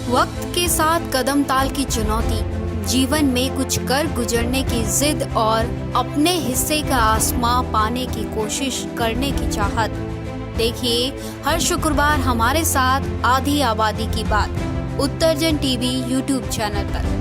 वक्त के साथ कदम ताल की चुनौती, जीवन में कुछ कर गुजरने की जिद और अपने हिस्से का आसमां पाने की कोशिश करने की चाहत। देखिए हर शुक्रवार हमारे साथ आधी आबादी की बात उत्तरजन टीवी यूट्यूब चैनल पर।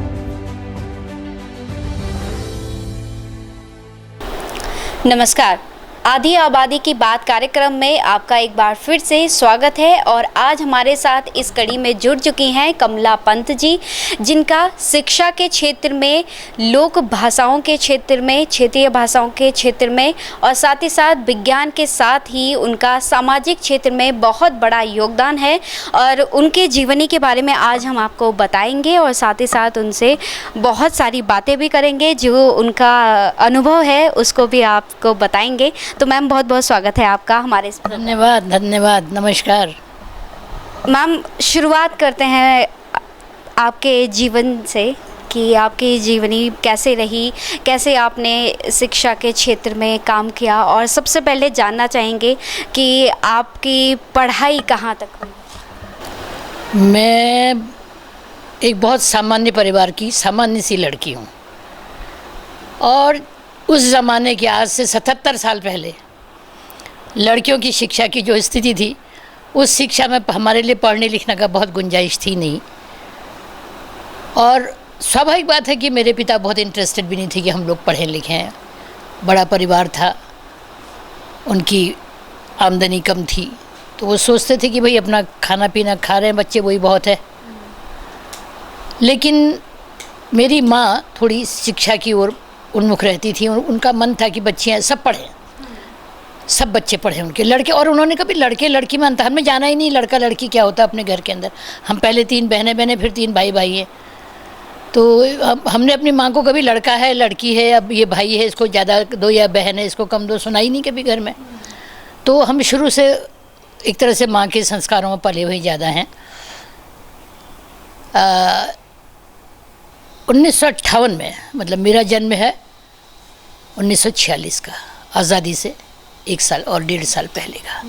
नमस्कार, आधी आबादी की बात कार्यक्रम में आपका एक बार फिर से स्वागत है। और आज हमारे साथ इस कड़ी में जुड़ चुकी हैं कमला पंत जी, जिनका शिक्षा के क्षेत्र में, लोक भाषाओं के क्षेत्र में, क्षेत्रीय भाषाओं के क्षेत्र में और साथ ही साथ विज्ञान के साथ ही उनका सामाजिक क्षेत्र में बहुत बड़ा योगदान है। और उनके जीवनी के बारे में आज हम आपको बताएंगे और साथ ही साथ उनसे बहुत सारी बातें भी करेंगे, जो उनका अनुभव है उसको भी आपको बताएंगे। तो मैम बहुत बहुत स्वागत है आपका हमारे इस। धन्यवाद, नमस्कार मैम। शुरुआत करते हैं आपके जीवन से कि आपकी जीवनी कैसे रही, कैसे आपने शिक्षा के क्षेत्र में काम किया, और सबसे पहले जानना चाहेंगे कि आपकी पढ़ाई कहाँ तक हुई। मैं एक बहुत सामान्य परिवार की सामान्य सी लड़की हूँ, और उस ज़माने के आज से 77 साल पहले लड़कियों की शिक्षा की जो स्थिति थी, उस शिक्षा में हमारे लिए पढ़ने लिखने का बहुत गुंजाइश थी नहीं। और स्वाभाविक बात है कि मेरे पिता बहुत इंटरेस्टेड भी नहीं थे कि हम लोग पढ़ें लिखें। बड़ा परिवार था, उनकी आमदनी कम थी, तो वो सोचते थे कि भाई अपना खाना पीना खा रहे हैं बच्चे, वही बहुत है। लेकिन मेरी माँ थोड़ी शिक्षा की ओर उन्मुख रहती थी, और उनका मन था कि बच्चियाँ सब पढ़ें, सब बच्चे पढ़ें, उनके लड़के। और उन्होंने कभी लड़के लड़की में अंतर हमें जाना ही नहीं, लड़का लड़की क्या होता अपने घर के अंदर। हम पहले 3 बहनें फिर 3 भाई हैं। तो हमने अपनी माँ को कभी लड़का है लड़की है, अब ये भाई है इसको ज़्यादा दो या बहन है इसको कम दो, सुनाई नहीं कभी घर में। तो हम शुरू से एक तरह से माँ के संस्कारों में पले हुए ज़्यादा हैं। 1958 में, मतलब मेरा जन्म है 1946 का, आज़ादी से 1 साल और 1.5 साल पहले का।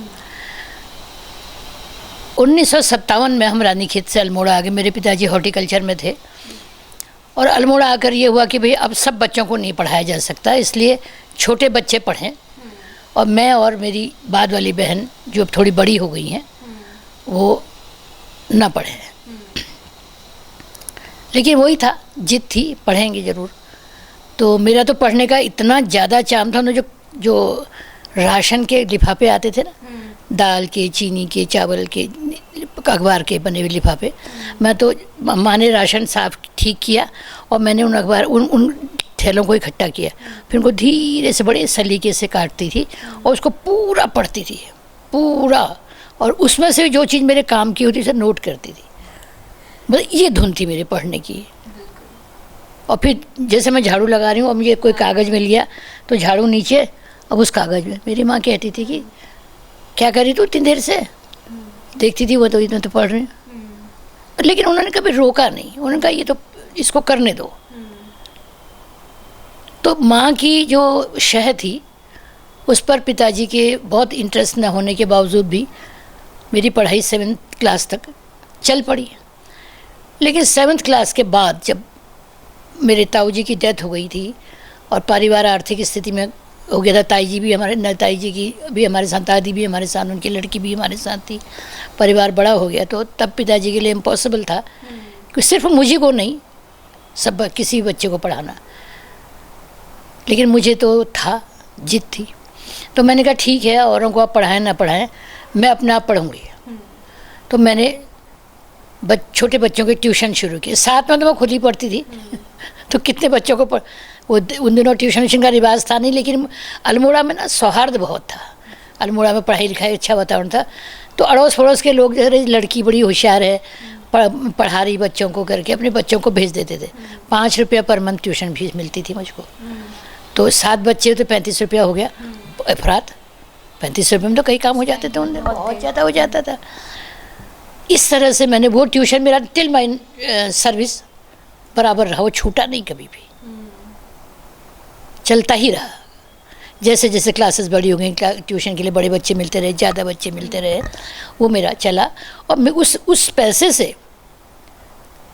1957 में हम रानीखेत से अल्मोड़ा आ गए। मेरे पिताजी हॉर्टिकल्चर में थे, और अल्मोड़ा आकर ये हुआ कि भाई अब सब बच्चों को नहीं पढ़ाया जा सकता, इसलिए छोटे बच्चे पढ़ें, और मैं और मेरी बाद वाली बहन जो अब थोड़ी बड़ी हो गई हैं वो ना पढ़ें। लेकिन वही था, जिद थी, पढ़ेंगे ज़रूर। तो मेरा तो पढ़ने का इतना ज़्यादा चाम था ना, जो राशन के लिफाफे आते थे ना, दाल के, चीनी के, चावल के, अखबार के बने हुए लिफाफे, मैं तो माँ ने राशन साफ ठीक किया और मैंने उन अखबार उन थैलों को इकट्ठा किया, फिर उनको धीरे से बड़े सलीके से काटती थी और उसको पूरा पढ़ती थी, पूरा। और उसमें से जो चीज़ मेरे काम की होती थी नोट करती थी। बस ये धुन थी मेरे पढ़ने की। और फिर जैसे मैं झाड़ू लगा रही हूँ, अब मुझे कोई कागज़ मिल गया तो झाड़ू नीचे, अब उस कागज़ में मेरी माँ कहती थी कि क्या करी तू इतनी देर से, देखती थी वो तो इतना तो पढ़ रही हूँ। लेकिन उन्होंने कभी रोका नहीं, उन्होंने कहा ये तो इसको करने दो। तो माँ की जो शह थी उस पर पिताजी के बहुत इंटरेस्ट न होने के बावजूद भी मेरी पढ़ाई 7th क्लास तक चल पड़ी। लेकिन 7th क्लास के बाद जब मेरे ताऊ जी की डेथ हो गई थी और परिवार आर्थिक स्थिति में हो गया था, ताई जी भी हमारे, ताई जी की भी हमारे साथ, दादी भी हमारे साथ, उनकी लड़की भी हमारे साथ थी, परिवार बड़ा हो गया, तो तब पिताजी के लिए इम्पॉसिबल था कि सिर्फ मुझे को नहीं, सब किसी बच्चे को पढ़ाना। लेकिन मुझे तो था, जिद थी, तो मैंने कहा ठीक है, औरों को आप पढ़ाएं ना पढ़ाएं, मैं अपने आप पढ़ूँगी। तो मैंने छोटे बच्चों के ट्यूशन शुरू किए। साथ में तो मैं खुद ही पढ़ती थी तो कितने बच्चों को वो उन दिनों ट्यूशन का रिवाज था नहीं, लेकिन अल्मोड़ा में ना सौहार्द बहुत था। अल्मोड़ा में पढ़ाई लिखाई अच्छा वातावरण था, तो अड़ोस पड़ोस के लोग जो लड़की बड़ी होशियार है, पढ़ा रही बच्चों को करके अपने बच्चों को भेज देते थे। 5 रुपया पर मंथ ट्यूशन फीस मिलती थी मुझको। तो 7 बच्चे तो 35 रुपया हो गया अफरात। 35 रुपये में तो कई काम हो जाते थे, उन दिनों बहुत ज़्यादा हो जाता था। इस तरह से मैंने वो ट्यूशन, मेरा टिल माई सर्विस बराबर रहा, वो छूटा नहीं कभी भी, चलता ही रहा। जैसे जैसे क्लासेस बड़ी हो गई, ट्यूशन के लिए बड़े बच्चे मिलते रहे, ज़्यादा बच्चे मिलते रहे, वो मेरा चला। और मैं उस पैसे से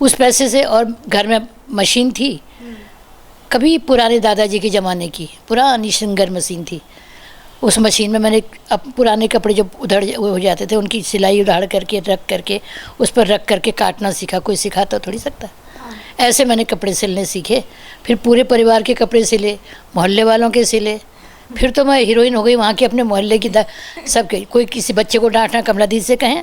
उस पैसे से, और घर में मशीन थी, कभी पुराने दादाजी के ज़माने की पुरानी सिंगर मशीन थी। उस मशीन में मैंने अब पुराने कपड़े जो उधड़ हो जाते थे उनकी सिलाई उधाड़ करके रख करके उस पर रख करके काटना सीखा। कोई सिखाता थोड़ी सकता। ऐसे मैंने कपड़े सिलने सीखे। फिर पूरे परिवार के कपड़े सिले, मोहल्ले वालों के सिले। फिर तो मैं हीरोइन हो गई वहाँ के अपने मोहल्ले की सबके। कोई किसी बच्चे को डांटना, कमला दीदी से कहें,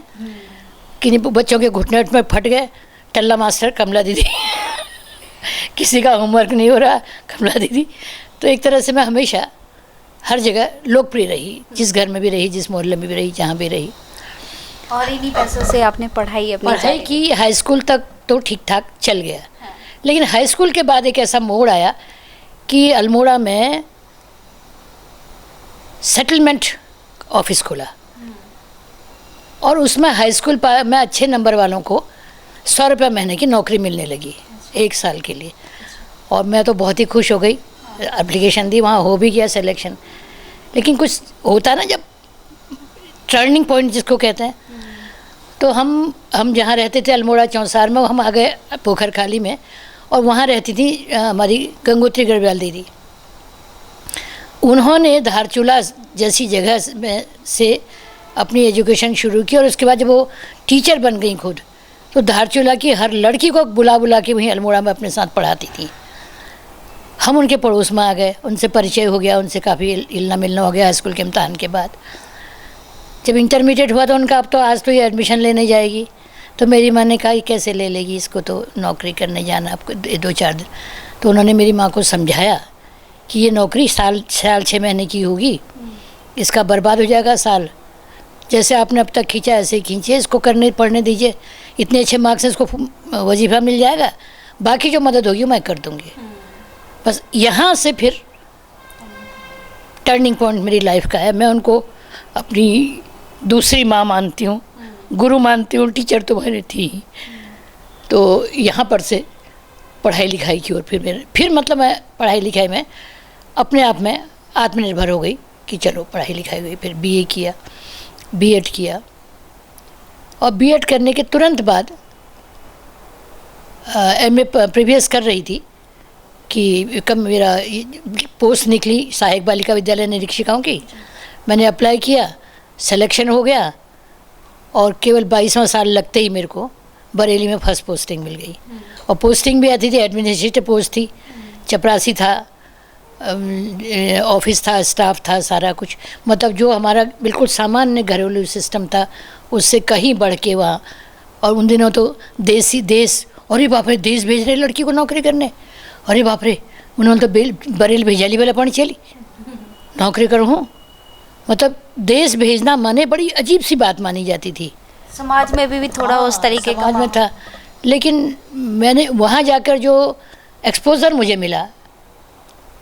किन्हीं बच्चों के घुटने में फट गए, टल्ला मास्टर कमला दीदी किसी का होमवर्क नहीं हो रहा, कमला दीदी। तो एक तरह से मैं हमेशा हर जगह लोकप्रिय रही, जिस घर में भी रही, जिस मोहल्ले में भी रही, जहाँ भी रही। और इन्हीं पैसों से आपने पढ़ाई की। हाई स्कूल तक तो ठीक ठाक चल गया। लेकिन हाई स्कूल के बाद एक ऐसा मोड़ आया कि अल्मोड़ा में सेटलमेंट ऑफिस खुला, और उसमें हाई स्कूल में अच्छे नंबर वालों को 100 रुपये महीने की नौकरी मिलने लगी 1 साल के लिए। और मैं तो बहुत ही खुश हो गई। एप्लीकेशन दी, वहाँ हो भी गया सिलेक्शन। लेकिन कुछ होता ना, जब टर्निंग पॉइंट जिसको कहते हैं, तो हम जहाँ रहते थे अल्मोड़ा चौसार में, हम आ गए पोखर खाली में, और वहाँ रहती थी हमारी गंगोत्री गढ़वाल दीदी। उन्होंने धारचूला जैसी जगह में से अपनी एजुकेशन शुरू की, और उसके बाद जब वो टीचर बन गई खुद, तो धारचूला की हर लड़की को बुला बुला के वहीं अल्मोड़ा में अपने साथ पढ़ाती थी। हम उनके पड़ोस में आ गए, उनसे परिचय हो गया, उनसे काफ़ी हिलना मिलना हो गया हाई स्कूल के इम्तहान के बाद। जब इंटरमीडिएट हुआ तो उनका अब तो आज तो ये एडमिशन लेने जाएगी, तो मेरी माँ ने कहा ये कैसे ले लेगी, इसको तो नौकरी करने जाना आपको 2-4 दिन। तो उन्होंने मेरी माँ को समझाया कि ये नौकरी साल 6 महीने की होगी, इसका बर्बाद हो जाएगा साल। जैसे आपने अब तक खींचा ऐसे ही खींचिए, इसको पढ़ने दीजिए, इतने अच्छे मार्क्स से इसको वजीफ़ा मिल जाएगा, बाकी जो मदद होगी मैं कर दूँगी। बस यहाँ से फिर टर्निंग पॉइंट मेरी लाइफ का है। मैं उनको अपनी दूसरी माँ मानती हूँ, गुरु मानती हूँ, टीचर तो मेरी थी। तो यहाँ पर से पढ़ाई लिखाई की, और फिर मतलब मैं पढ़ाई लिखाई में अपने आप में आत्मनिर्भर हो गई कि चलो पढ़ाई लिखाई हुई। फिर बीए किया, बीएड किया, और बीएड करने के तुरंत बाद एमए प्रीवियस कर रही थी कि कब मेरा पोस्ट निकली सहायक बालिका विद्यालय निरीक्षिकाओं की। मैंने अप्लाई किया, सिलेक्शन हो गया, और केवल 22वां साल लगते ही मेरे को बरेली में फर्स्ट पोस्टिंग मिल गई। और पोस्टिंग भी आती थी, एडमिनिस्ट्रेटिव पोस्ट थी, चपरासी था, ऑफिस था, स्टाफ था, सारा कुछ, मतलब जो हमारा बिल्कुल सामान्य घरेलू सिस्टम था उससे कहीं बढ़ के वहाँ। और उन दिनों तो देश, अरे बाप रे, देश भेज रहे लड़की को नौकरी करने, अरे बाप रे, उन्होंने तो बरेली भेजाली वाला पानी चली नौकरी करूँ। मतलब देश भेजना माने बड़ी अजीब सी बात मानी जाती थी। समाज में भी थोड़ा उस तरीके का समाज में था। लेकिन मैंने वहाँ जाकर जो एक्सपोजर मुझे मिला,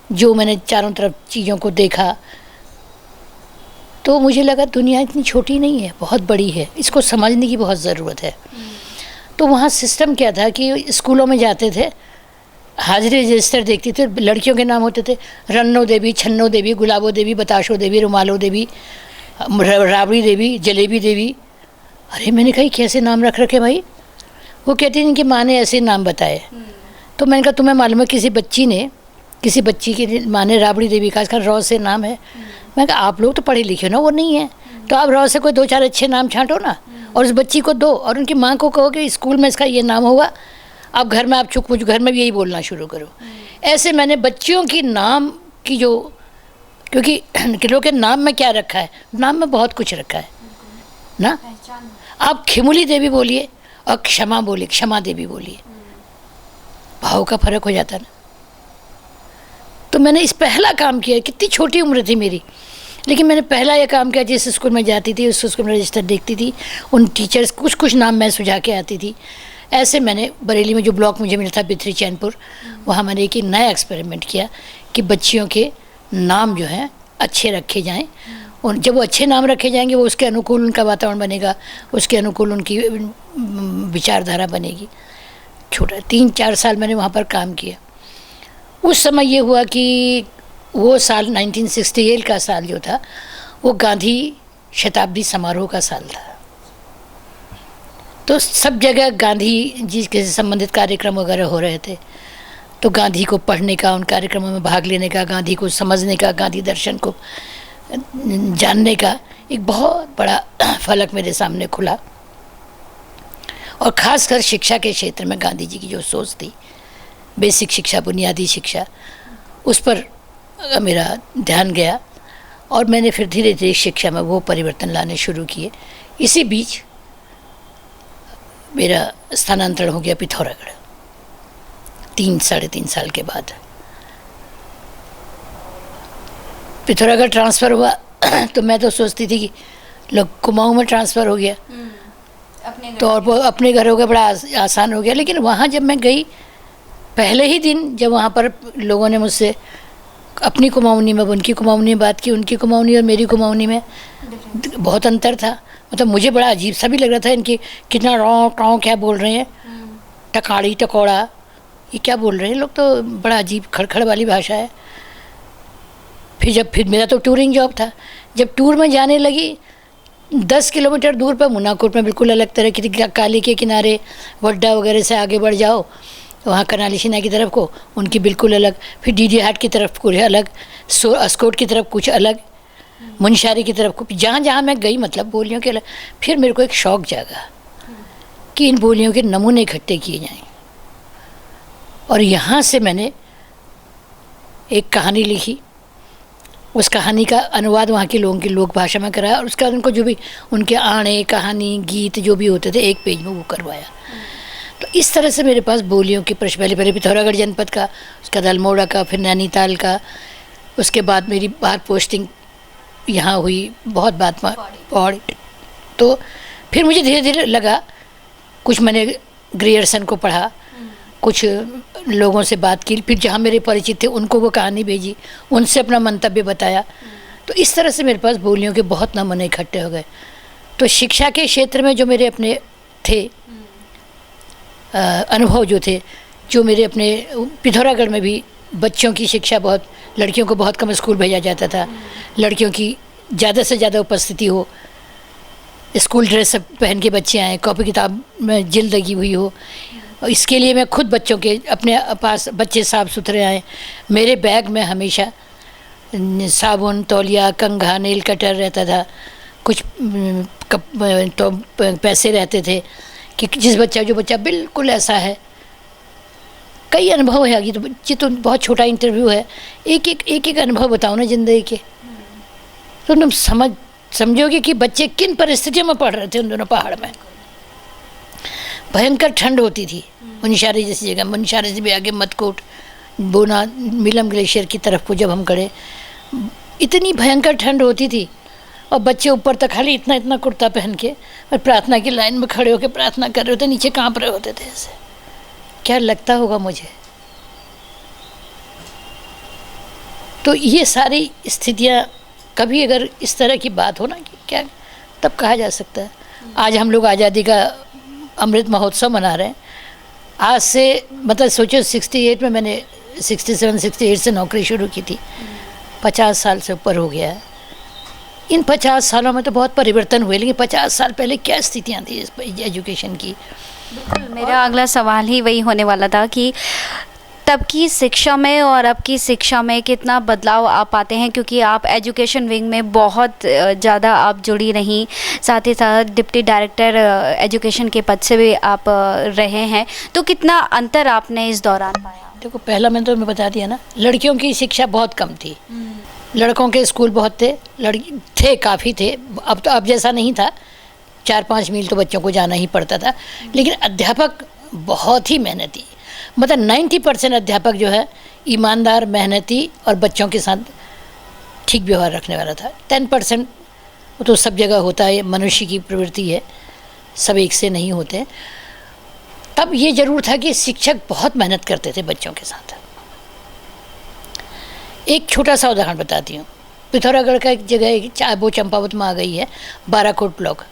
जो मैंने चारों तरफ चीज़ों को देखा, तो मुझे लगा दुनिया इतनी छोटी नहीं है, बहुत बड़ी है, इसको समझने की बहुत ज़रूरत है। तो वहाँ सिस्टम क्या था कि स्कूलों में जाते थे, हाजिरी रजिस्टर देखती थे, लड़कियों के नाम होते थे रन्नो देवी, छन्नो देवी, गुलाबो देवी, बताशो देवी, रुमालो देवी, राबड़ी देवी, जलेबी देवी। अरे मैंने कहा कैसे नाम रख रखे भाई। वो कहती थी कि माँ ने ऐसे नाम बताए। तो मैंने कहा तुम्हें मालूम है किसी बच्ची की माँ ने राबड़ी देवी का, इसका रॉ से नाम है। मैं कहा आप लोग तो पढ़े लिखे ना, वो नहीं है, तो आप रॉ से कोई 2-4 अच्छे नाम छांटो ना, और उस बच्ची को दो, और उनकी माँ को कहो कि स्कूल में इसका ये नाम होगा, आप घर में आप चुप घर में भी यही बोलना शुरू करो। ऐसे मैंने बच्चियों की नाम की जो, क्योंकि किलो के नाम में क्या रखा है, नाम में बहुत कुछ रखा है ना। आप खिमुली देवी बोलिए और क्षमा देवी बोलिए, भाव का फर्क हो जाता है ना। तो मैंने इस पहला काम किया, कितनी छोटी उम्र थी मेरी, लेकिन मैंने पहला ये काम किया। जिस स्कूल में जाती थी उस स्कूल में रजिस्टर देखती थी, उन टीचर्स कुछ नाम मैं सुझा के आती थी। ऐसे मैंने बरेली में जो ब्लॉक मुझे मिला था बिथरी चैनपुर, वहाँ मैंने एक नया एक्सपेरिमेंट किया कि बच्चियों के नाम जो हैं अच्छे रखे जाएं, और जब वो अच्छे नाम रखे जाएंगे वो उसके अनुकूल उनका वातावरण बनेगा, उसके अनुकूल उनकी विचारधारा बनेगी। छोटा 3-4 साल मैंने वहाँ पर काम किया। उस समय ये हुआ कि वो साल 1968 का साल जो था वो गांधी शताब्दी समारोह का साल था। तो सब जगह गांधी जी के संबंधित कार्यक्रम वगैरह हो रहे थे। तो गांधी को पढ़ने का, उन कार्यक्रमों में भाग लेने का, गांधी को समझने का, गांधी दर्शन को जानने का एक बहुत बड़ा फलक मेरे सामने खुला। और ख़ासकर शिक्षा के क्षेत्र में गांधी जी की जो सोच थी, बेसिक शिक्षा, बुनियादी शिक्षा, उस पर मेरा ध्यान गया और मैंने फिर धीरे धीरे शिक्षा में वो परिवर्तन लाने शुरू किए। इसी बीच मेरा स्थानांतरण हो गया पिथौरागढ़ 3-3.5 साल के बाद। पिथौरागढ़ ट्रांसफ़र हुआ तो मैं तो सोचती थी कि लोग कुमाऊं में ट्रांसफ़र हो गया तो और वो अपने घर हो गया, बड़ा आसान हो गया। लेकिन वहाँ जब मैं गई, पहले ही दिन जब वहाँ पर लोगों ने मुझसे अपनी कुमाऊनी में, उनकी कुमाऊनी में बात की, उनकी कुमाऊनी और मेरी कुमाऊनी में बहुत अंतर था। मतलब मुझे बड़ा अजीब सा भी लग रहा था, इनकी कितना रौ टौ क्या बोल रहे हैं, टकाड़ी टकोड़ा, ये क्या बोल रहे हैं लोग, तो बड़ा अजीब खड़खड़ वाली भाषा है। फिर मेरा तो टूरिंग जॉब था, जब टूर में जाने लगी 10 किलोमीटर दूर पर मुनाकोट में बिल्कुल अलग तरह की, काली के किनारे वड्डा वगैरह से आगे बढ़ जाओ वहाँ करनाली सिन्हा की तरफ को, उनकी बिल्कुल अलग, फिर डीडी हाट की तरफ कुछ अलग, अस्कोट की तरफ कुछ अलग, मुनशारी की तरफ कुछ, जहाँ जहाँ मैं गई मतलब बोलियों के अलग। फिर मेरे को एक शौक़ जागा कि इन बोलियों के नमूने इकट्ठे किए जाएं। और यहाँ से मैंने एक कहानी लिखी, उस कहानी का अनुवाद वहाँ के लोगों की लोक भाषा में कराया और उसके बाद उनको जो भी उनके आने, कहानी, गीत जो भी होते थे एक पेज में वो करवाया। तो इस तरह से मेरे पास बोलियों की पहले पिथौरागढ़ जनपद का, उसके बाद अल्मोड़ा का, फिर नैनीताल का, उसके बाद मेरी बाहर पोस्टिंग यहाँ हुई, बहुत बात पौड़ी। तो फिर मुझे धीरे धीरे लगा, कुछ मैंने ग्रियर्सन को पढ़ा, कुछ लोगों से बात की, फिर जहाँ मेरे परिचित थे उनको वो कहानी भेजी, उनसे अपना मंतव्य बताया। तो इस तरह से मेरे पास बोलियों के बहुत नमूने इकट्ठे हो गए। तो शिक्षा के क्षेत्र में जो मेरे अपने थे अनुभव जो थे, जो मेरे अपने पिथौरागढ़ में भी बच्चों की शिक्षा बहुत, लड़कियों को बहुत कम स्कूल भेजा जाता था, लड़कियों की ज़्यादा से ज़्यादा उपस्थिति हो, स्कूल ड्रेस पहन के बच्चे आएँ, कॉपी किताब में जिल्द लगी हुई हो, इसके लिए मैं खुद बच्चों के अपने पास बच्चे साफ़ सुथरे आए। मेरे बैग में हमेशा साबुन, तौलिया, कंघा, नेल कटर रहता था, कुछ तो पैसे रहते थे कि जो बच्चा बिल्कुल ऐसा है। कई अनुभव है, आगे तो बहुत छोटा इंटरव्यू है, एक अनुभव बताओ ना ज़िंदगी के, तो तुम समझोगे कि बच्चे किन परिस्थितियों में पढ़ रहे थे उन दोनों पहाड़ में। भयंकर ठंड होती थी मुनस्यारी जैसी जगह, मुनस्यारी से भी आगे मदकोट, बोना, मिलम ग्लेशियर की तरफ को जब हम गए, इतनी भयंकर ठंड होती थी और बच्चे ऊपर तक खाली इतना इतना कुर्ता पहन के और प्रार्थना की लाइन में खड़े होकर प्रार्थना कर रहे होते, नीचे कांप रहे होते थे। ऐसे क्या लगता होगा मुझे। तो ये सारी स्थितियाँ, कभी अगर इस तरह की बात हो ना कि क्या, तब कहा जा सकता है। आज हम लोग आज़ादी का अमृत महोत्सव मना रहे हैं। आज से मतलब सोचो 68 में मैंने 67-68 से नौकरी शुरू की थी, 50 साल से ऊपर हो गया है। इन 50 सालों में तो बहुत परिवर्तन हुए, लेकिन 50 साल पहले क्या स्थितियाँ थी इस एजुकेशन की। बिल्कुल, मेरा अगला सवाल ही वही होने वाला था कि तब की शिक्षा में और अब की शिक्षा में कितना बदलाव आप पाते हैं, क्योंकि आप एजुकेशन विंग में बहुत ज़्यादा आप जुड़ी रहीं, साथ ही साथ डिप्टी डायरेक्टर एजुकेशन के पद से भी आप रहे हैं, तो कितना अंतर आपने इस दौरान पाया? देखो, पहला मैंने तो बता दिया ना, लड़कियों की शिक्षा बहुत कम थी, लड़कों के स्कूल बहुत थे, लड़की थे काफ़ी थे। अब तो अब जैसा नहीं था, 4-5 मील तो बच्चों को जाना ही पड़ता था, लेकिन अध्यापक बहुत ही मेहनती, मतलब 90% अध्यापक जो है ईमानदार, मेहनती और बच्चों के साथ ठीक व्यवहार रखने वाला था। 10% वो तो सब जगह होता है, मनुष्य की प्रवृत्ति है, सब एक से नहीं होते। तब ये ज़रूर था कि शिक्षक बहुत मेहनत करते थे बच्चों के साथ। एक छोटा सा उदाहरण बताती हूँ। पिथौरागढ़ का एक जगह वो चंपावत में आ गई है, बाराकोट ब्लॉक।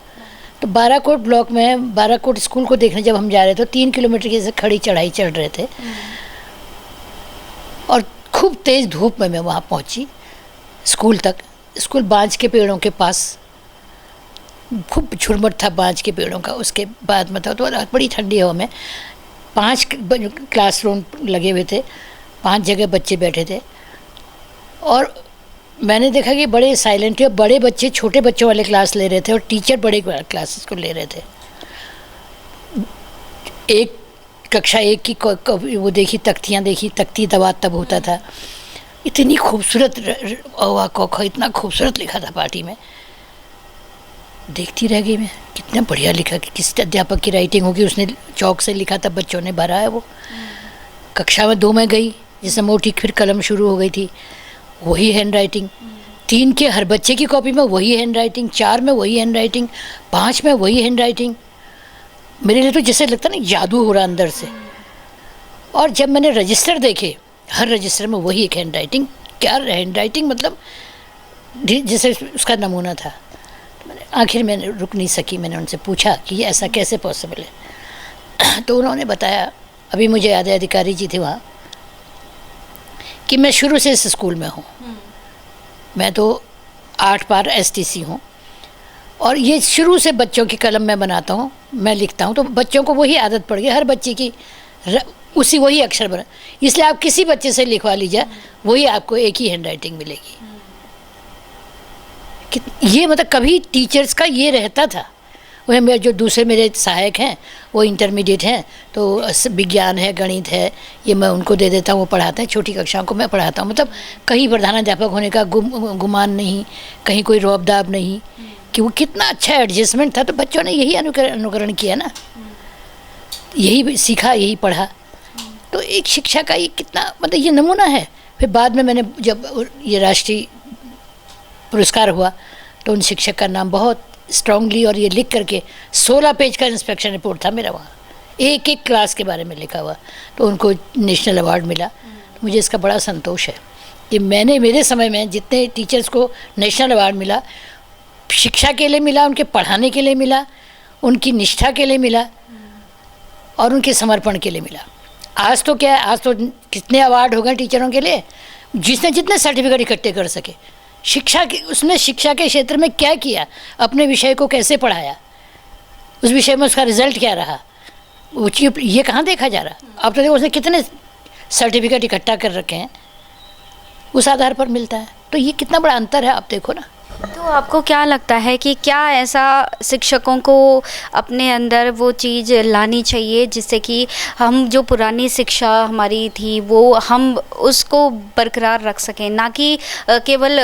तो बाराकोट ब्लॉक में बाराकोट स्कूल को देखने जब हम जा रहे थे, तो 3 किलोमीटर की खड़ी चढ़ाई चढ़ रहे थे और खूब तेज़ धूप में मैं वहाँ पहुँची स्कूल तक। स्कूल बांज के पेड़ों के पास खूब झुरमुट था बांज के पेड़ों का। उसके बाद मतलब तो बड़ी ठंडी हवा में 5 क्लासरूम लगे हुए थे, 5 जगह बच्चे बैठे थे, और मैंने देखा कि बड़े साइलेंट थे। बड़े बच्चे छोटे बच्चों वाले क्लास ले रहे थे और टीचर बड़े क्लासेस को ले रहे थे। एक कक्षा 1 की वो देखी, तख्तियाँ देखी, तख्ती दवा तब होता था, इतनी खूबसूरत अवा क इतना खूबसूरत लिखा था पार्टी में। देखती रह गई मैं, कितना बढ़िया लिखा, कि किस अध्यापक की राइटिंग होगी, उसने चौक से लिखा था, बच्चों ने भरा है वो। कक्षा में 2 में गई, जिसमें मोटी फिर कलम शुरू हो गई थी, वही हैंड राइटिंग। 3 के हर बच्चे की कॉपी में वही हैंड राइटिंग, 4 में वही हैंड राइटिंग, 5 में वही हैंड राइटिंग। मेरे लिए तो जैसे लगता ना जादू हो रहा अंदर से। और जब मैंने रजिस्टर देखे, हर रजिस्टर में वही एक हैंड राइटिंग। क्या हैंड राइटिंग, मतलब जैसे उसका नमूना था। आखिर मैंने रुक नहीं सकी, मैंने उनसे पूछा कि ये ऐसा कैसे पॉसिबल है। तो उन्होंने बताया, अभी मुझे याद है अधिकारी जी थे वहाँ, कि मैं शुरू से इस स्कूल में हूँ। मैं तो 8 बार STC हूँ, और ये शुरू से बच्चों की कलम में बनाता हूँ, मैं लिखता हूँ, तो बच्चों को वही आदत पड़ गई, हर बच्चे की उसी वही अक्षर बना। इसलिए आप किसी बच्चे से लिखवा लीजिए, वही आपको एक ही हैंड राइटिंग मिलेगी। ये मतलब कभी टीचर्स का ये रहता था। वह मेरे जो दूसरे मेरे सहायक हैं वो इंटरमीडिएट हैं, तो विज्ञान है, गणित है, ये मैं उनको दे देता हूँ, वो पढ़ाते हैं। छोटी कक्षाओं को मैं पढ़ाता हूँ। मतलब कहीं प्रधानाध्यापक होने का गुमान नहीं, कहीं कोई रौब-दाब नहीं, कि वो कितना अच्छा एडजस्टमेंट था। तो बच्चों ने यही अनुकरण किया ना, यही सीखा, यही पढ़ा। तो एक शिक्षा का ये कितना मतलब ये नमूना है। फिर बाद में मैंने जब ये राष्ट्रीय पुरस्कार हुआ, तो उन शिक्षक का नाम बहुत स्ट्रांगली और ये लिख करके 16 पेज का इंस्पेक्शन रिपोर्ट था मेरा वहाँ, एक एक क्लास के बारे में लिखा हुआ, तो उनको नेशनल अवार्ड मिला। तो मुझे इसका बड़ा संतोष है कि मैंने मेरे समय में जितने टीचर्स को नेशनल अवार्ड मिला, शिक्षा के लिए मिला, उनके पढ़ाने के लिए मिला, उनकी निष्ठा के लिए मिला, और उनके समर्पण के लिए मिला। आज तो क्या है, आज तो कितने अवार्ड हो गए टीचरों के लिए, जिसने जितने सर्टिफिकेट इकट्ठे कर सके। शिक्षा के उसने शिक्षा के क्षेत्र में क्या किया, अपने विषय को कैसे पढ़ाया, उस विषय में उसका रिजल्ट क्या रहा, वो ये कहाँ देखा जा रहा। अब तो देखो उसने कितने सर्टिफिकेट इकट्ठा कर रखे हैं, उस आधार पर मिलता है। तो ये कितना बड़ा अंतर है, आप देखो ना। तो आपको क्या लगता है कि क्या ऐसा शिक्षकों को अपने अंदर वो चीज़ लानी चाहिए जिससे कि हम जो पुरानी शिक्षा हमारी थी वो हम उसको बरकरार रख सकें, ना कि केवल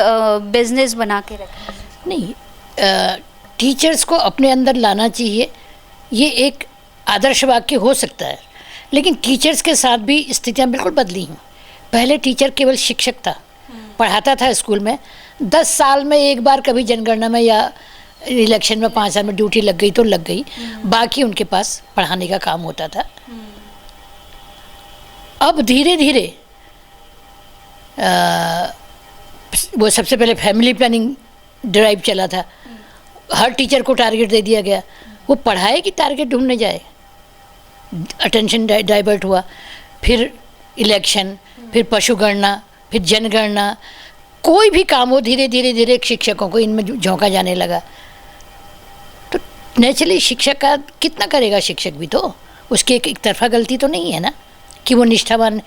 बिजनेस बना के रखें? नहीं, टीचर्स को अपने अंदर लाना चाहिए, ये एक आदर्श वाक्य हो सकता है। लेकिन टीचर्स के साथ भी स्थितियाँ बिल्कुल बदली हैं। पहले टीचर केवल शिक्षक था, पढ़ाता था स्कूल में, 10 साल में एक बार कभी जनगणना में या इलेक्शन में 5 साल में ड्यूटी लग गई तो लग गई, बाकी उनके पास पढ़ाने का काम होता था। अब धीरे धीरे वो सबसे पहले फैमिली प्लानिंग ड्राइव चला था, हर टीचर को टारगेट दे दिया गया, वो पढ़ाए कि टारगेट ढूंढने जाए, अटेंशन डाइवर्ट हुआ। फिर इलेक्शन, फिर पशुगणना, फिर जनगणना, कोई भी काम हो धीरे धीरे धीरे शिक्षकों को इनमें झोंका जाने लगा। तो नेचुरली शिक्षक का कितना करेगा, शिक्षक भी तो उसकी एक तरफा गलती तो नहीं है ना, कि वो निष्ठावान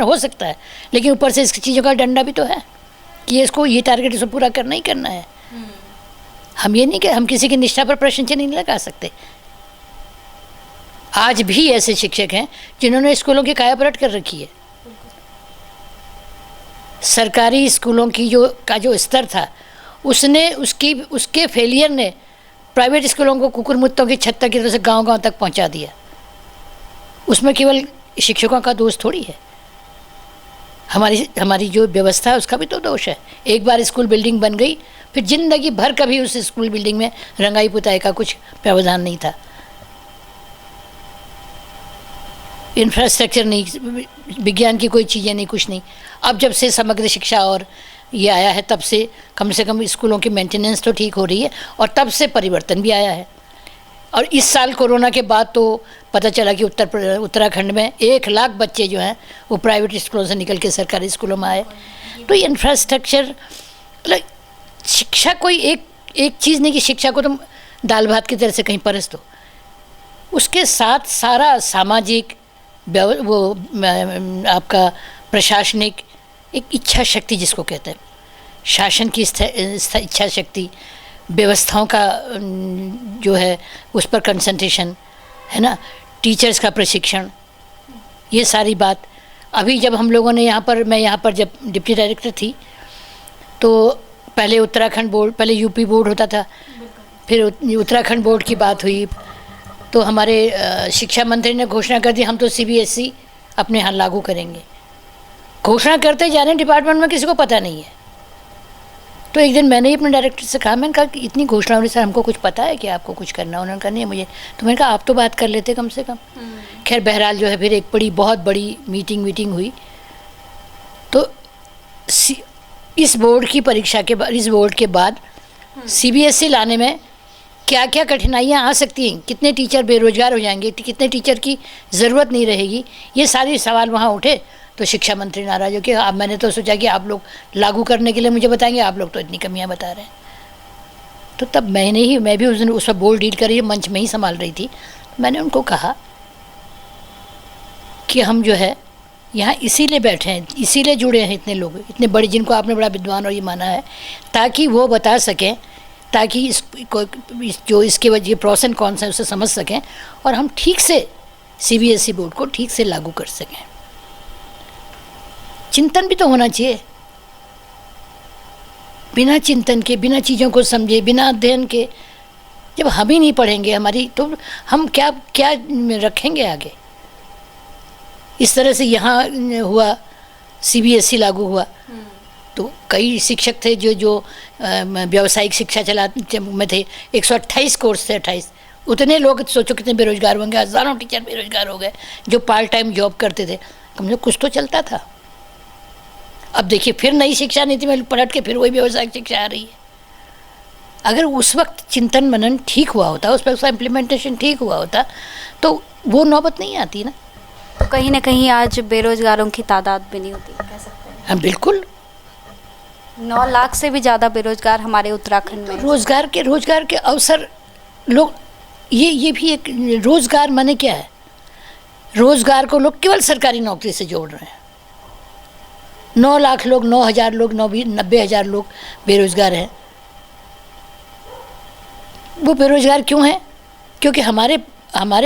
हो सकता है, लेकिन ऊपर से इसकी चीज़ों का डंडा भी तो है कि इसको ये टारगेट इसको पूरा करना ही करना है। हम ये नहीं कि हम किसी की निष्ठा पर प्रश्न चिन्ह नहीं लगा सकते। आज भी ऐसे शिक्षक हैं जिन्होंने स्कूलों की काया पलट कर रखी है। सरकारी स्कूलों की जो स्तर था, उसके फेलियर ने प्राइवेट स्कूलों को कुकुर मुत्तों की छत्ता की तरह से गांव-गांव तक पहुंचा दिया। उसमें केवल शिक्षकों का दोष थोड़ी है, हमारी जो व्यवस्था है उसका भी तो दोष है। एक बार स्कूल बिल्डिंग बन गई, फिर जिंदगी भर कभी उस स्कूल बिल्डिंग में रंगाई पुताई का कुछ प्रावधान नहीं था, इंफ्रास्ट्रक्चर नहीं, विज्ञान की कोई चीज़ें नहीं, कुछ नहीं। अब जब से समग्र शिक्षा और ये आया है, तब से कम स्कूलों की मेंटेनेंस तो ठीक हो रही है, और तब से परिवर्तन भी आया है। और इस साल कोरोना के बाद तो पता चला कि उत्तराखंड में 1 लाख बच्चे जो हैं वो प्राइवेट स्कूलों से निकल के सरकारी स्कूलों में आए। तो ये इंफ्रास्ट्रक्चर, मतलब शिक्षा कोई एक एक चीज़ नहीं कि शिक्षा को तुम दाल भात की तरह से कहीं परस दो, उसके साथ सारा सामाजिक आपका प्रशासनिक एक इच्छा शक्ति जिसको कहते हैं, शासन की इच्छा शक्ति, व्यवस्थाओं का जो है उस पर कंसंट्रेशन है ना, टीचर्स का प्रशिक्षण, ये सारी बात। अभी जब हम लोगों ने मैं यहाँ पर जब डिप्टी डायरेक्टर थी तो पहले उत्तराखंड बोर्ड, पहले यूपी बोर्ड होता था, फिर उत्तराखंड बोर्ड की बात हुई तो हमारे शिक्षा मंत्री ने घोषणा कर दी हम तो सीबीएसई अपने यहाँ लागू करेंगे। घोषणा करते जा रहे हैं, डिपार्टमेंट में किसी को पता नहीं है। तो एक दिन मैंने ही अपने डायरेक्टर से कहा, मैंने कहा कि इतनी घोषणा हो रही सर, हमको कुछ पता है कि आपको कुछ करना है? उन्होंने कहा नहीं मुझे। तो मैंने कहा आप तो बात कर लेते कम से कम। खैर बहरहाल जो है फिर एक बहुत बड़ी मीटिंग हुई। तो इस बोर्ड की परीक्षा के बाद, इस बोर्ड के बाद सीबीएसई लाने में क्या क्या कठिनाइयाँ आ सकती हैं, कितने टीचर बेरोजगार हो जाएंगे, कितने टीचर की ज़रूरत नहीं रहेगी, ये सारे सवाल वहाँ उठे। तो शिक्षा मंत्री नाराज़ हो कि अब मैंने तो सोचा कि आप लोग लागू करने के लिए मुझे बताएंगे, आप लोग तो इतनी कमियां बता रहे हैं। तो तब मैं भी उस दिन उस पर बोल डील कर रही, मंच में ही संभाल रही थी। मैंने उनको कहा कि हम जो है यहाँ इसीलिए बैठे हैं, इसीलिए जुड़े हैं इतने लोग, इतने बड़े, जिनको आपने बड़ा विद्वान और ये माना है, ताकि वो बता सकें, ताकि इसके वजह प्रोस एंड कॉन्स है उसे समझ सकें और हम ठीक से सीबीएसई बोर्ड को ठीक से लागू कर सकें। चिंतन भी तो होना चाहिए। बिना चिंतन के, बिना चीज़ों को समझे, बिना अध्ययन के जब हम ही नहीं पढ़ेंगे हमारी, तो हम क्या रखेंगे आगे। इस तरह से यहाँ हुआ, सीबीएसई लागू हुआ तो कई शिक्षक थे जो व्यावसायिक शिक्षा चलाते में थे, 128 कोर्स थे, 28। उतने लोग सोचो कितने बेरोजगार होंगे, हज़ारों टीचर बेरोजगार हो गए जो पार्ट टाइम जॉब करते थे। कम से कुछ तो चलता था। अब देखिए फिर नई शिक्षा नीति में पलट के फिर वही व्यावसायिक शिक्षा आ रही है। अगर उस वक्त चिंतन मनन ठीक हुआ होता, उस पर उसका इम्प्लीमेंटेशन ठीक हुआ होता तो वो नौबत नहीं आती ना। तो कहीं ना कहीं आज बेरोजगारों की तादाद भी नहीं होती, कह सकते हैं। हाँ बिल्कुल, 9 लाख से भी ज़्यादा बेरोजगार हमारे उत्तराखंड में। रोजगार के अवसर लोग, ये भी एक रोजगार माने क्या है? रोजगार को लोग केवल सरकारी नौकरी से जोड़ रहे हैं। 9 लाख लोग, 9,000 लोग, 90,000 लोग बेरोजगार हैं। वो बेरोजगार क्यों हैं? क्योंकि हमारे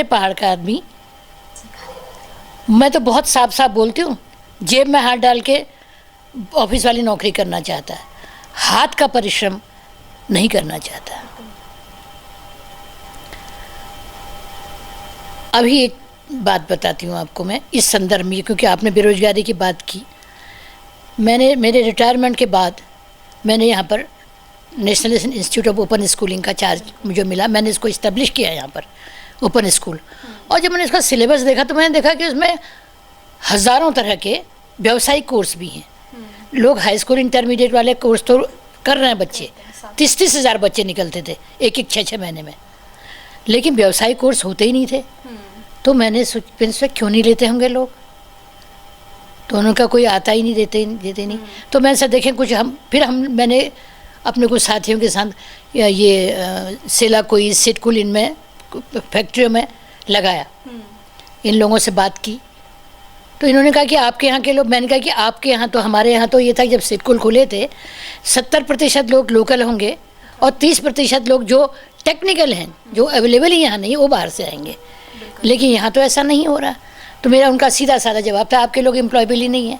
पहाड़ का आदमी, मैं तो बहुत साफ बोलती हूँ, जेब में हाथ डाल के ऑफिस वाली नौकरी करना चाहता है, हाथ का परिश्रम नहीं करना चाहता। अभी एक बात बताती हूँ आपको मैं इस संदर्भ में, क्योंकि आपने बेरोजगारी की बात की। मेरे रिटायरमेंट के बाद मैंने यहाँ पर national institute of open schooling का चार्ज मुझे मिला। मैंने इसको इस्टेब्लिश किया यहाँ पर, ओपन स्कूल। और जब मैंने इसका सिलेबस देखा तो मैंने देखा कि उसमें हज़ारों तरह के व्यावसायिक कोर्स भी हैं। लोग हाई स्कूल इंटरमीडिएट वाले कोर्स तो कर रहे हैं, बच्चे 30-30 हज़ार बच्चे निकलते थे एक 6-6 महीने में, लेकिन व्यावसायिक कोर्स होते ही नहीं थे। तो मैंने सोचा क्यों नहीं लेते होंगे लोग, तो उनका कोई आता ही नहीं, देते नहीं। तो मैंने ऐसा देखें कुछ मैंने अपने कुछ साथियों के साथ ये सेला कोई सिटकुल इनमें फैक्ट्रियों में लगाया, इन लोगों से बात की। तो इन्होंने कहा कि आपके यहाँ के लोग, मैंने कहा कि आपके यहाँ तो, हमारे यहाँ तो ये था जब सिटकुल खुले थे 70% लोग लोकल होंगे और 30% लोग जो टेक्निकल हैं, जो अवेलेबल ही यहाँ नहीं, वो बाहर से आएंगे। लेकिन यहाँ तो ऐसा नहीं हो रहा। तो मेरा उनका सीधा साधा जवाब था, आपके लोग एम्प्लॉयबल ही नहीं है।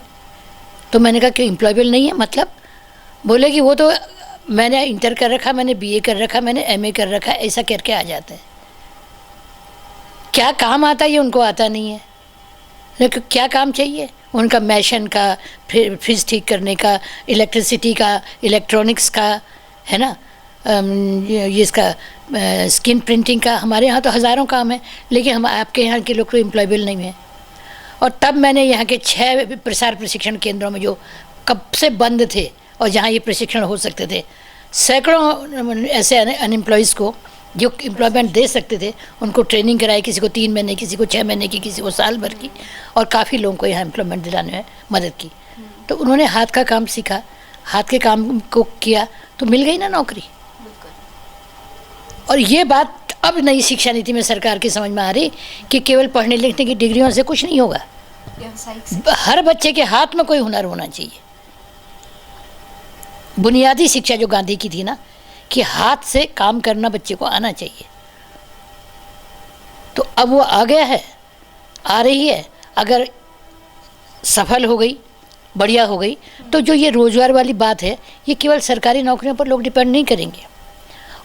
तो मैंने कहा कि एम्प्लॉयबल नहीं है मतलब? बोले कि वो तो मैंने इंटर कर रखा, मैंने बीए कर रखा, मैंने एमए कर रखा, ऐसा करके आ जाते हैं। क्या काम आता है ये उनको आता नहीं है। लेकिन क्या काम चाहिए उनका? मैशन का, फ्रिज ठीक करने का, इलेक्ट्रिसिटी का, इलेक्ट्रॉनिक्स का, है ना, ये इसका स्किन प्रिंटिंग का। हमारे यहाँ तो हज़ारों काम है, लेकिन हम आपके यहाँ के लोग तो एम्प्लॉयबल नहीं हैं। और तब मैंने यहाँ के 6 प्रसार प्रशिक्षण केंद्रों में जो कब से बंद थे और जहाँ ये प्रशिक्षण हो सकते थे, सैकड़ों ऐसे अनएम्प्लॉयज़ को जो एम्प्लॉयमेंट दे सकते थे, उनको ट्रेनिंग कराई, किसी को 3 महीने की, किसी को 6 महीने की, किसी को साल भर की, और काफ़ी लोगों को यहाँ एम्प्लॉयमेंट दिलाने में मदद की। तो उन्होंने हाथ का काम सीखा, हाथ के काम को किया तो मिल गई ना नौकरी। और ये बात अब नई शिक्षा नीति में सरकार की समझ में आ रही कि केवल पढ़ने लिखने की डिग्रियों से कुछ नहीं होगा, हर बच्चे के हाथ में कोई हुनर होना चाहिए। बुनियादी शिक्षा जो गांधी की थी ना, कि हाथ से काम करना बच्चे को आना चाहिए, तो अब वो आ गया है, आ रही है। अगर सफल हो गई, बढ़िया हो गई, तो जो ये रोज़गार वाली बात है, ये केवल सरकारी नौकरियों पर लोग डिपेंड नहीं करेंगे।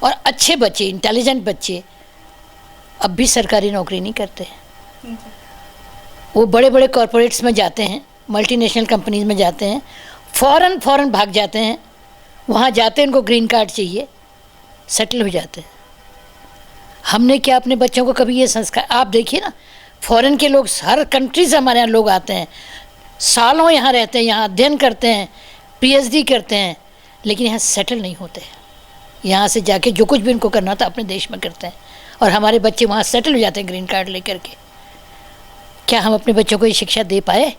और अच्छे बच्चे, इंटेलिजेंट बच्चे अब भी सरकारी नौकरी नहीं करते हैं, वो बड़े बड़े कॉरपोरेट्स में जाते हैं, मल्टीनेशनल कंपनीज में जाते हैं, फ़ौरन भाग जाते हैं, वहाँ जाते हैं, उनको ग्रीन कार्ड चाहिए, सेटल हो जाते हैं। हमने क्या अपने बच्चों को कभी ये संस्कार, आप देखिए ना, फॉरेन के लोग, हर कंट्री से हमारे यहाँ लोग आते हैं, सालों यहाँ रहते हैं, यहाँ अध्ययन करते हैं, पीएचडी करते हैं, लेकिन यहाँ सेटल नहीं होते हैं। यहाँ से जाके जो कुछ भी उनको करना था अपने देश में करते हैं, और हमारे बच्चे वहाँ सेटल हो जाते हैं ग्रीन कार्ड लेकर के। क्या हम अपने बच्चों को ये शिक्षा दे पाए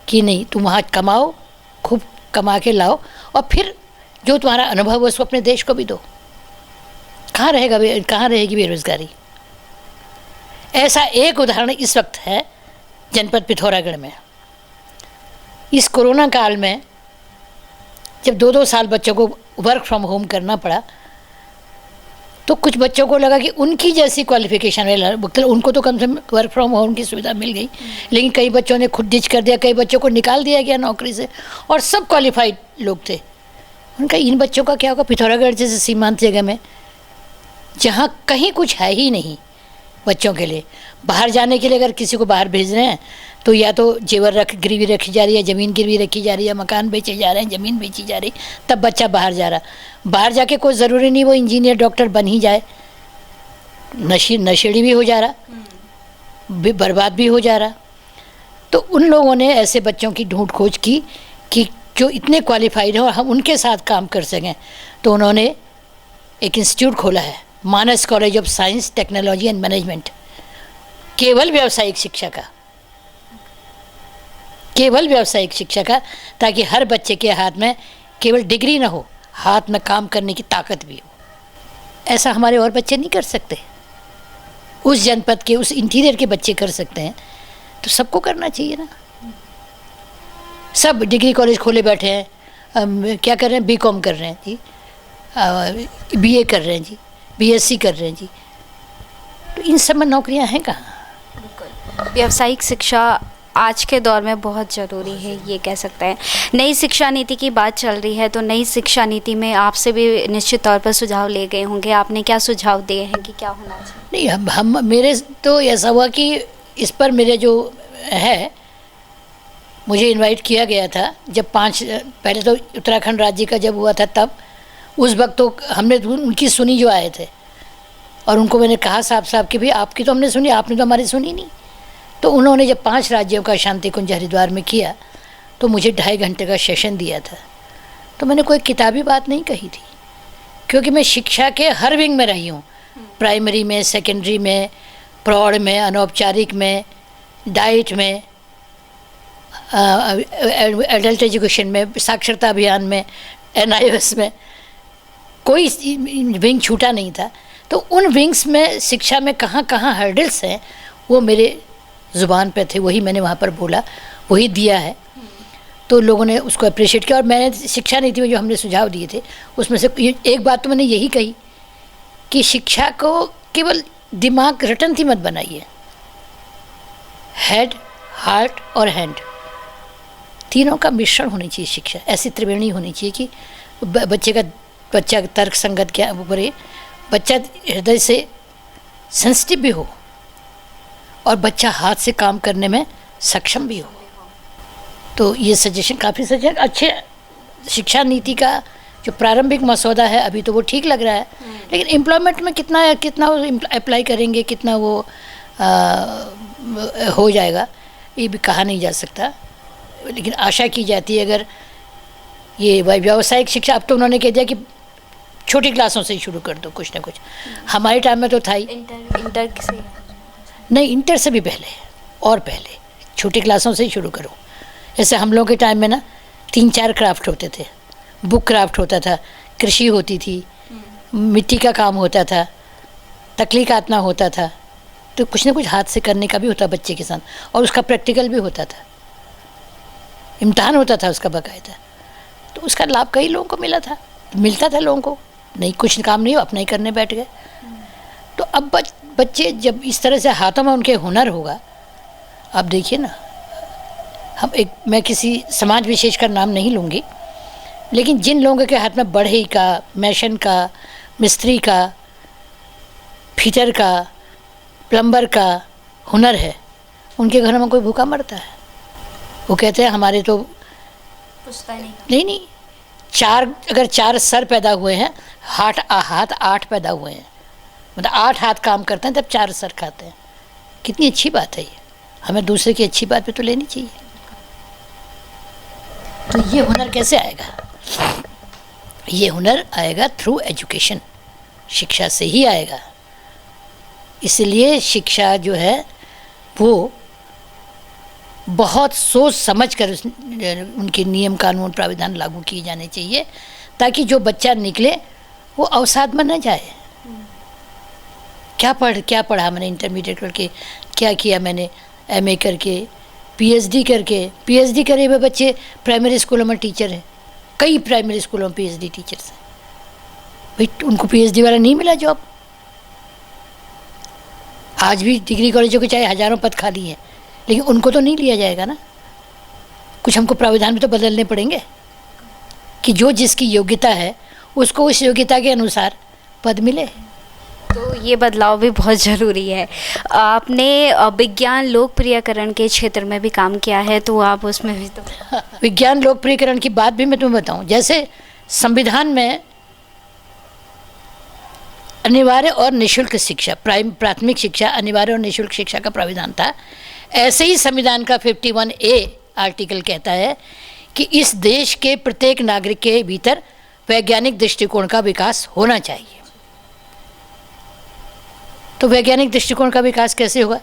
कि नहीं, तुम वहाँ कमाओ, खूब कमा के लाओ, और फिर जो तुम्हारा अनुभव है उसको अपने देश को भी दो। कहाँ रहेगी बेरोजगारी? ऐसा एक उदाहरण इस वक्त है जनपद पिथौरागढ़ में। इस कोरोना काल में जब 2-2 साल बच्चों को वर्क फ्रॉम होम करना पड़ा, तो कुछ बच्चों को लगा कि उनकी जैसी क्वालिफिकेशन है, मतलब उनको तो कम से कम वर्क फ्रॉम होम की सुविधा मिल गई, लेकिन कई बच्चों ने खुद डिच कर दिया, कई बच्चों को निकाल दिया गया नौकरी से, और सब क्वालिफाइड लोग थे। उनका इन बच्चों का क्या होगा? पिथौरागढ़ जैसे सीमांत जगह में, जहाँ कहीं कुछ है ही नहीं बच्चों के लिए, बाहर जाने के लिए अगर किसी को बाहर भेज रहे हैं तो या तो जेवर गिरवी रखी जा रही है, ज़मीन गिरवी रखी जा रही है, मकान बेचे जा रहे हैं, ज़मीन बेची जा रही, तब बच्चा बाहर जा रहा। बाहर जाके कोई ज़रूरी नहीं वो इंजीनियर डॉक्टर बन ही जाए, नशेड़ी भी हो जा रहा, बर्बाद भी हो जा रहा। तो उन लोगों ने ऐसे बच्चों की ढूंढ खोज की कि जो इतने क्वालिफाइड हैं और हम उनके साथ काम कर सकें, तो उन्होंने एक इंस्टीट्यूट खोला है, Manas College of Science Technology and Management, केवल व्यावसायिक शिक्षा का, ताकि हर बच्चे के हाथ में केवल डिग्री ना हो, हाथ में काम करने की ताकत भी हो। ऐसा हमारे और बच्चे नहीं कर सकते, उस जनपद के, उस इंटीरियर के बच्चे कर सकते हैं, तो सबको करना चाहिए ना। सब डिग्री कॉलेज खोले बैठे हैं, क्या कर रहे हैं? बीकॉम कर रहे हैं जी, बीए कर रहे हैं जी, बीएससी कर रहे हैं जी, तो इन सब में नौकरियां हैं कहाँ? व्यावसायिक शिक्षा आज के दौर में बहुत ज़रूरी है, ये कह सकते हैं। नई शिक्षा नीति की बात चल रही है, तो नई शिक्षा नीति में आपसे भी निश्चित तौर पर सुझाव ले गए होंगे, आपने क्या सुझाव दिए हैं कि क्या होना चाहिए? नहीं, हम मेरे तो ऐसा हुआ कि इस पर मेरे जो है, मुझे इनवाइट किया गया था जब पहले तो उत्तराखंड राज्य का जब हुआ था, तब उस वक्त तो हमने उनकी सुनी जो आए थे, और उनको मैंने कहा साहब कि भाई आपकी तो हमने सुनी, आपने तो हमारी सुनी नहीं। तो उन्होंने जब 5 राज्यों का शांति कुंज हरिद्वार में किया, तो मुझे 2.5 घंटे का सेशन दिया था। तो मैंने कोई किताबी बात नहीं कही थी, क्योंकि मैं शिक्षा के हर विंग में रही हूँ, प्राइमरी में, सेकेंडरी में, प्रौढ़ में, अनौपचारिक में, डाइट में, एडल्ट एजुकेशन में, साक्षरता अभियान में, NIOS में, कोई विंग छूटा नहीं था। तो उन विंग्स में शिक्षा में कहाँ कहाँ हर्डल्स हैं, वो मेरे ज़ुबान पे थे, वही मैंने वहाँ पर बोला, वही दिया है। तो लोगों ने उसको अप्रिशिएट किया, और मैंने शिक्षा नीति में जो हमने सुझाव दिए थे, उसमें से एक बात तो मैंने यही कही कि शिक्षा को केवल दिमाग रटन मत बनाइए, हेड, हार्ट और हैंड, तीनों का मिश्रण होनी चाहिए शिक्षा। ऐसी त्रिवेणी होनी चाहिए कि बच्चा तर्क संगत क्या ऊपर, बच्चा हृदय से सेंसिटिव भी हो, और बच्चा हाथ से काम करने में सक्षम भी हो। तो ये सजेशन काफ़ी सजेशन अच्छे शिक्षा नीति का जो प्रारंभिक मसौदा है अभी तो वो ठीक लग रहा है, लेकिन एम्प्लॉयमेंट में कितना अप्लाई करेंगे, कितना वो हो जाएगा, ये भी कहा नहीं जा सकता। लेकिन आशा की जाती है अगर ये व्यावसायिक शिक्षा, अब तो उन्होंने कह दिया कि छोटी क्लासों से ही शुरू कर दो कुछ ना कुछ। हमारे टाइम में तो था ही इंटर से नहीं, इंटर से भी पहले और पहले छोटी क्लासों से ही शुरू करो। जैसे हम लोगों के टाइम में ना 3-4 क्राफ्ट होते थे, बुक क्राफ्ट होता था, कृषि होती थी, मिट्टी का काम होता था, तख्लीकात ना होता था तो कुछ ना कुछ हाथ से करने का भी होता बच्चे के साथ, और उसका प्रैक्टिकल भी होता था, इम्तहान होता था उसका बाकायदा। तो उसका लाभ कई लोगों को मिलता था लोगों को, नहीं कुछ काम नहीं हो अपना ही करने बैठ गए। तो अब बच्चे जब इस तरह से हाथों में उनके हुनर होगा, आप देखिए ना, मैं किसी समाज विशेष का नाम नहीं लूँगी, लेकिन जिन लोगों के हाथ में बढ़ई का, मैशन का, मिस्त्री का, फिटर का, प्लम्बर का हुनर है, उनके घरों में कोई भूखा मरता है? वो कहते हैं हमारे तो पूछता नहीं, अगर 4 सर पैदा हुए हैं, हाथ 8 पैदा हुए हैं, मतलब 8 हाथ काम करते हैं तब 4 सर खाते हैं। कितनी अच्छी बात है ये, हमें दूसरे की अच्छी बात पे तो लेनी चाहिए। तो ये हुनर कैसे आएगा? ये हुनर आएगा थ्रू एजुकेशन, शिक्षा से ही आएगा। इसलिए शिक्षा जो है वो बहुत सोच समझ कर उनके नियम कानून प्राविधान लागू किए जाने चाहिए, ताकि जो बच्चा निकले वो अवसाद में न जाए। क्या पढ़ा मैंने इंटरमीडिएट करके, क्या किया मैंने एमए करके, पीएचडी करे हुए बच्चे प्राइमरी स्कूलों में टीचर हैं, कई प्राइमरी स्कूलों में पीएचडी टीचर्स हैं। भाई उनको पीएचडी वाला नहीं मिला जॉब। आज भी डिग्री कॉलेजों के चाहे हज़ारों पद खाली हैं, लेकिन उनको तो नहीं लिया जाएगा ना। कुछ हमको प्राविधान भी तो बदलने पड़ेंगे कि जो जिसकी योग्यता है उसको उस योग्यता के अनुसार पद मिले। तो ये बदलाव भी बहुत ज़रूरी है। आपने विज्ञान लोकप्रियकरण के क्षेत्र में भी काम किया है, तो आप उसमें भी तो विज्ञान लोकप्रियकरण की बात भी मैं तुम्हें बताऊं। जैसे संविधान में अनिवार्य और निःशुल्क शिक्षा, प्राथमिक शिक्षा, अनिवार्य और निःशुल्क शिक्षा का प्राविधान था, ऐसे ही संविधान का 51A आर्टिकल कहता है कि इस देश के प्रत्येक नागरिक के भीतर वैज्ञानिक दृष्टिकोण का विकास होना चाहिए। तो वैज्ञानिक दृष्टिकोण का विकास कैसे होगा?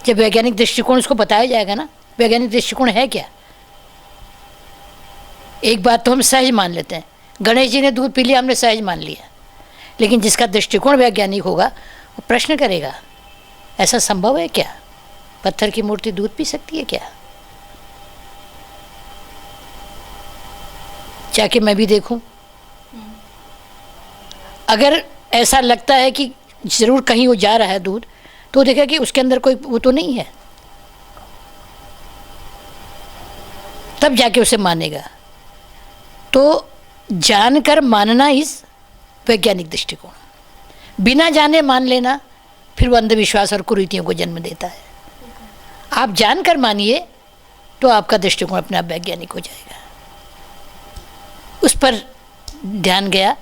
जब वैज्ञानिक दृष्टिकोण उसको बताया जाएगा ना, वैज्ञानिक दृष्टिकोण है क्या। एक बात तो हम सहज मान लेते हैं, गणेश जी ने दूध पी लिया, हमने सहज मान लिया, लेकिन जिसका दृष्टिकोण वैज्ञानिक होगा वो प्रश्न करेगा, ऐसा संभव है क्या? पत्थर की मूर्ति दूध पी सकती है क्या? जाके मैं भी देखूं। अगर ऐसा लगता है कि ज़रूर कहीं वो जा रहा है दूध, तो देखा कि उसके अंदर कोई वो तो नहीं है, तब जाके उसे मानेगा। तो जानकर मानना इस वैज्ञानिक दृष्टिकोण, बिना जाने मान लेना फिर वो अंधविश्वास और कुरीतियों को जन्म देता है। आप जानकर मानिए तो आपका दृष्टिकोण अपने आप वैज्ञानिक हो जाएगा। उस पर ध्यान गया।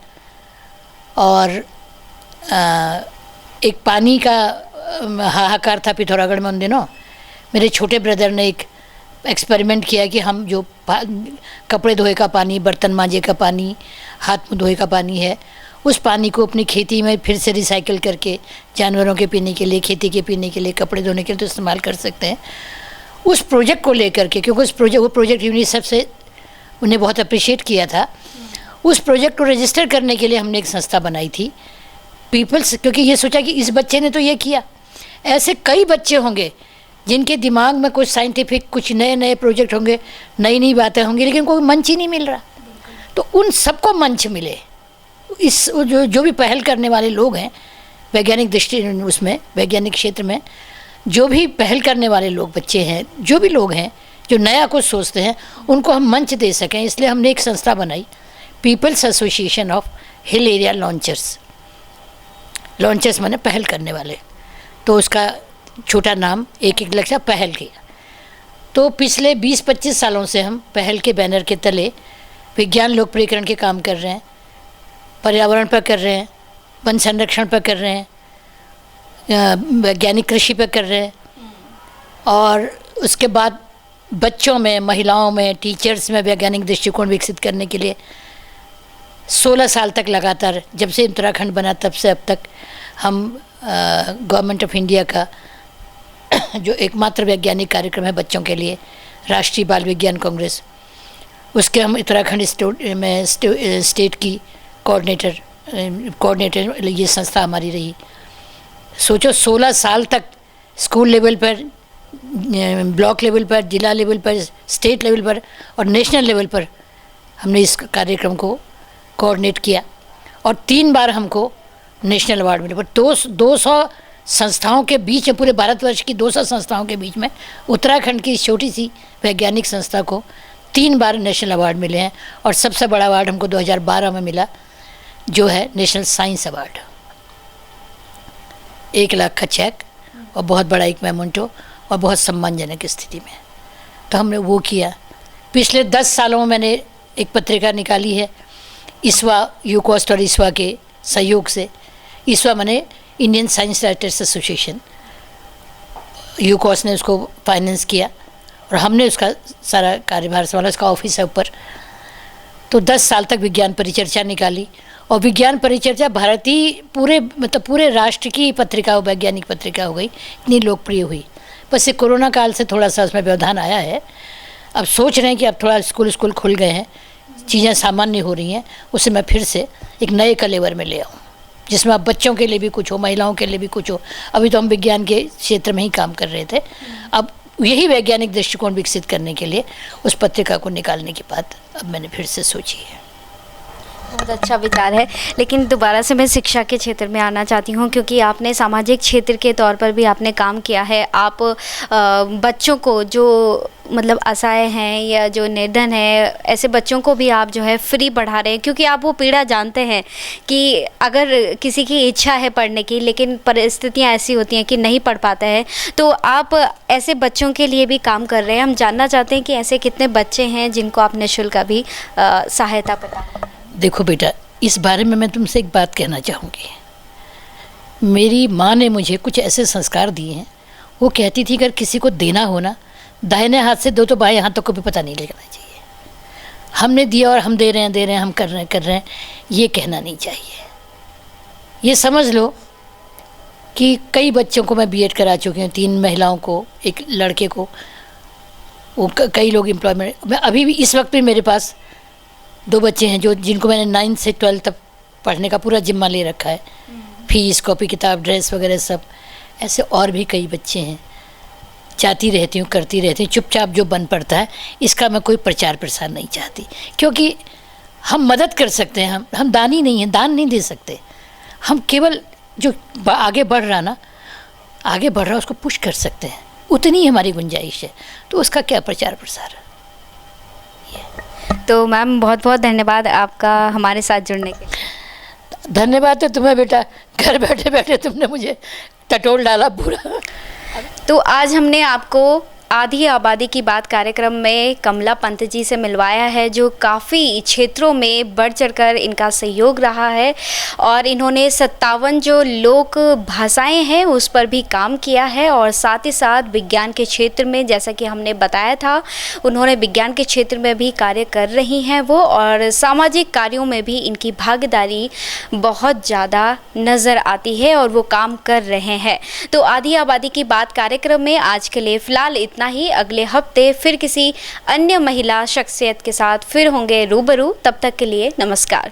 और एक पानी का हाहाकार था पिथौरागढ़ में उन दिनों। मेरे छोटे ब्रदर ने एक एक्सपेरिमेंट किया कि हम जो कपड़े धोए का पानी, बर्तन मांजे का पानी, हाथ मुँह धोए का पानी है, उस पानी को अपनी खेती में फिर से रिसाइकिल करके जानवरों के पीने के लिए, खेती के पीने के लिए, कपड़े धोने के लिए तो इस्तेमाल कर सकते हैं। उस प्रोजेक्ट को लेकर के, क्योंकि वो प्रोजेक्ट यूनिसेफ से उन्हें बहुत अप्रिशिएट किया था, उस प्रोजेक्ट को रजिस्टर करने के लिए हमने एक संस्था बनाई थी पीपल्स, क्योंकि ये सोचा कि इस बच्चे ने तो ये किया। ऐसे कई बच्चे होंगे जिनके दिमाग में कुछ साइंटिफिक, कुछ नए नए प्रोजेक्ट होंगे, नई नई बातें होंगी, लेकिन कोई मंच ही नहीं मिल रहा। तो उन सबको मंच मिले। इस जो भी पहल करने वाले लोग हैं वैज्ञानिक दृष्टि, उसमें वैज्ञानिक क्षेत्र में जो भी पहल करने वाले लोग, बच्चे हैं, जो भी लोग हैं जो नया कुछ सोचते हैं, उनको हम मंच दे सकें, इसलिए हमने एक संस्था बनाई, people's association of hill area launchers. Launchers माने पहल करने वाले, तो उसका छोटा नाम एक लक्ष्य पहल किया। तो पिछले 20-25 सालों से हम पहल के बैनर के तले विज्ञान लोकप्रियकरण के काम कर रहे हैं, पर्यावरण पर कर रहे हैं, वन संरक्षण पर कर रहे हैं, वैज्ञानिक कृषि पर कर रहे हैं, और उसके बाद बच्चों में, महिलाओं में, टीचर्स में वैज्ञानिक दृष्टिकोण विकसित करने के लिए 16 साल तक लगातार, जब से उत्तराखंड बना तब से अब तक हम गवर्नमेंट ऑफ इंडिया का जो एकमात्र वैज्ञानिक कार्यक्रम है बच्चों के लिए, राष्ट्रीय बाल विज्ञान कांग्रेस, उसके हम उत्तराखंड स्टेट की कोऑर्डिनेटर कोऑर्डिनेटर ये संस्था हमारी रही। सोचो 16 साल तक स्कूल लेवल पर, ब्लॉक लेवल पर, जिला लेवल पर, स्टेट लेवल पर और नेशनल लेवल पर हमने इस कार्यक्रम को कोऑर्डिनेट किया और 3 बार हमको नेशनल अवार्ड मिले। पर 200 संस्थाओं के बीच में, पूरे भारतवर्ष की 200 संस्थाओं के बीच में उत्तराखंड की छोटी सी वैज्ञानिक संस्था को 3 बार नेशनल अवार्ड मिले हैं। और सबसे बड़ा अवार्ड हमको 2012 में मिला, जो है नेशनल साइंस अवार्ड। 1 लाख का चेक और बहुत बड़ा एक मेमोंटो और बहुत सम्मानजनक स्थिति में। तो हमने वो किया। पिछले 10 सालों में मैंने एक पत्रिका निकाली है ISWA, यूकॉस्ट और ISWA के सहयोग से। ISWA माने Indian science writers association, UCOST ने उसको फाइनेंस किया और हमने उसका सारा कार्यभार संभाला, उसका ऑफिस है ऊपर। तो 10 साल तक विज्ञान परिचर्चा निकाली और विज्ञान परिचर्चा भारतीय पूरे राष्ट्र की पत्रिका, वैज्ञानिक पत्रिका हो गई, इतनी लोकप्रिय हुई। बस ये कोरोना काल से थोड़ा सा उसमें व्यवधान आया है। अब सोच रहे हैं कि अब थोड़ा स्कूल खुल गए हैं, चीज़ें सामान्य हो रही हैं, उसे मैं फिर से एक नए कलेवर में ले आऊँ, जिसमें अब बच्चों के लिए भी कुछ हो, महिलाओं के लिए भी कुछ हो। अभी तो हम विज्ञान के क्षेत्र में ही काम कर रहे थे, अब यही वैज्ञानिक दृष्टिकोण विकसित करने के लिए उस पत्रिका को निकालने की बात अब मैंने फिर से सोची है। बहुत अच्छा विचार है। लेकिन दोबारा से मैं शिक्षा के क्षेत्र में आना चाहती हूँ, क्योंकि आपने सामाजिक क्षेत्र के तौर पर भी आपने काम किया है। आप बच्चों को जो मतलब असहाय हैं या जो निर्धन है, ऐसे बच्चों को भी आप जो है फ्री पढ़ा रहे हैं, क्योंकि आप वो पीड़ा जानते हैं कि अगर किसी की इच्छा है पढ़ने की लेकिन परिस्थितियाँ ऐसी होती हैं कि नहीं पढ़ पाता है, तो आप ऐसे बच्चों के लिए भी काम कर रहे हैं। हम जानना चाहते हैं कि ऐसे कितने बच्चे हैं जिनको आप निःशुल्क अभी सहायता प्रदान करें। देखो बेटा, इस बारे में मैं तुमसे एक बात कहना चाहूँगी। मेरी माँ ने मुझे कुछ ऐसे संस्कार दिए हैं। वो कहती थी अगर किसी को देना हो ना, दाहिने हाथ से दो तो बाएं हाथों को भी पता नहीं लगना चाहिए। हमने दिया और हम दे रहे हैं, हम कर रहे हैं, ये कहना नहीं चाहिए। ये समझ लो कि कई बच्चों को मैं B.Ed करा चुकी हूँ, 3 महिलाओं को, 1 लड़के को, वो कई लोग एम्प्लॉयमेंट। मैं अभी भी इस वक्त भी मेरे पास 2 बच्चे हैं जिनको मैंने 9 से 12 तक पढ़ने का पूरा जिम्मा ले रखा है, फीस, कॉपी किताब, ड्रेस वगैरह सब। ऐसे और भी कई बच्चे हैं। चाहती रहती हूँ, करती रहती हूँ, चुपचाप जो बन पड़ता है, इसका मैं कोई प्रचार प्रसार नहीं चाहती, क्योंकि हम मदद कर सकते हैं। हम दानी नहीं हैं, दान नहीं दे सकते। हम केवल जो आगे बढ़ रहा उसको पुश कर सकते हैं, उतनी ही हमारी गुंजाइश है। तो उसका क्या प्रचार प्रसार। तो मैम बहुत बहुत धन्यवाद आपका हमारे साथ जुड़ने के लिए। धन्यवाद तो तुम्हें बेटा, घर बैठे बैठे तुमने मुझे टटोल डाला पूरा। तो आज हमने आपको आधी आबादी की बात कार्यक्रम में कमला पंत जी से मिलवाया है, जो काफ़ी क्षेत्रों में बढ़ चढ़कर इनका सहयोग रहा है और इन्होंने 57 जो लोक भाषाएं हैं उस पर भी काम किया है। और साथ ही साथ विज्ञान के क्षेत्र में, जैसा कि हमने बताया था, उन्होंने विज्ञान के क्षेत्र में भी कार्य कर रही हैं वो, और सामाजिक कार्यों में भी इनकी भागीदारी बहुत ज़्यादा नज़र आती है और वो काम कर रहे हैं। तो आधी आबादी की बात कार्यक्रम में आज के लिए फ़िलहाल इतना ही। अगले हफ्ते फिर किसी अन्य महिला शख्सियत के साथ फिर होंगे रूबरू। तब तक के लिए नमस्कार।